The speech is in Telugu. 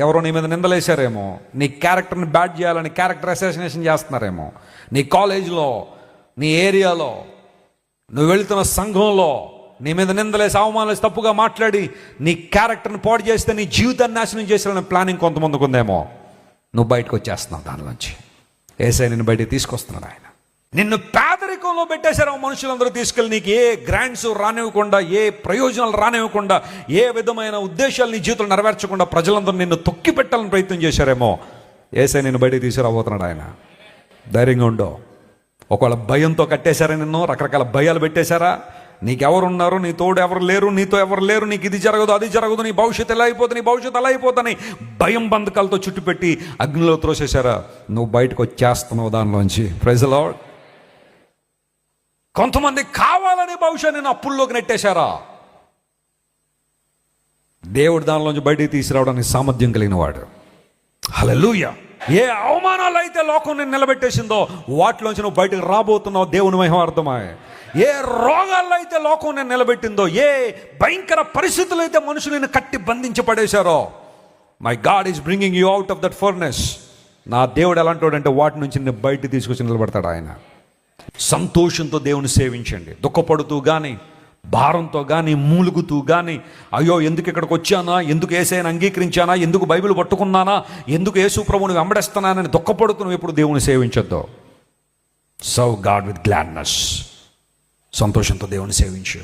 ఎవరో నీ మీద నిందలేశారేమో, నీ క్యారెక్టర్ని బ్యాడ్ చేయాలని క్యారెక్టర్ అసాసినేషన్ చేస్తున్నారేమో, నీ కాలేజీలో, నీ ఏరియాలో, నువ్వు వెళుతున్న సంఘంలో నీ మీద నిందలేసి అవమానాలేసి తప్పుగా మాట్లాడి నీ క్యారెక్టర్ని పాడు చేస్తే నీ జీవితాన్ని నాశనం చేసేయాలని ప్లానింగ్ కొంతమందికి ఉందేమో. నువ్వు బయటకు వచ్చేస్తున్నావు దానిలోంచి. యేసయ్య నిన్ను బయటికి తీసుకొస్తున్నాడు. ఆయన నిన్ను పేదరికంలో పెట్టేశారు మనుషులందరూ తీసుకెళ్ళి. నీకు ఏ గ్రాంట్స్ రానివ్వకుండా, ఏ ప్రయోజనాలు రానివ్వకుండా, ఏ విధమైన ఉద్దేశాలు నీ జీవితంలో నెరవేర్చకుండా ప్రజలందరూ నిన్ను తొక్కి పెట్టాలని ప్రయత్నం చేశారేమో. యేసయ్య నిన్ను బయటికి తీసుకురాబోతున్నాడు. ఆయన ధైర్యంగా ఉండో. ఒకవేళ భయంతో కట్టేశారా నిన్ను, రకరకాల భయాలు పెట్టేశారా, నీకెవరున్నారు, నీ తోడు ఎవరు లేరు, నీతో ఎవరు లేరు, నీకు ఇది జరగదు అది జరగదు, నీ భవిష్యత్తు ఎలా అయిపోతుంది, నీ భవిష్యత్తు అలా అయిపోతుంది, భయం బంధకాలతో చుట్టుపెట్టి అగ్నిలో త్రోసేశారా, నువ్వు బయటకు వచ్చేస్తున్నావు దానిలోంచి. Praise the lord. కొంతమంది కావాలని బహుశా నేను అప్పుల్లోకి నెట్టేశారా, దేవుడు దానిలోంచి బయటికి తీసుకురావడానికి సామర్థ్యం కలిగిన వాడు. హల్లెలూయా. ఏ అవమానాలు అయితే లోకం నేను నిలబెట్టేసిందో వాటిలోంచి నువ్వు బయటకు రాబోతున్నావు. దేవుని మహిమార్థమై. ఏ రోగాల్లో అయితే లోకం నేను నిలబెట్టిందో, ఏ భయంకర పరిస్థితులు అయితే మనుషులను కట్టి బంధించి పడేశారో, my God is bringing you out of that furnace. నా దేవుడు ఎలాంటి వాడంటే వాటి నుంచి నేను బయటికి తీసుకొచ్చి నిలబడతాడు. ఆయన సంతోషంతో దేవుని సేవించండి. దుఃఖపడుతూ కానీ, భారంతో కానీ, మూలుగుతూ కానీ, అయ్యో ఎందుకు ఇక్కడికి వచ్చానా, ఎందుకు యేసయ్యను అంగీకరించానా, ఎందుకు బైబిల్ పట్టుకున్నానా, ఎందుకు యేసు ప్రభువుని వెంబడిస్తున్నానని దుఃఖపడుతూ నువ్వు ఎప్పుడు దేవుని సేవించొద్దు. Serve God with gladness. సంతోషంతో దేవుని సేవించు.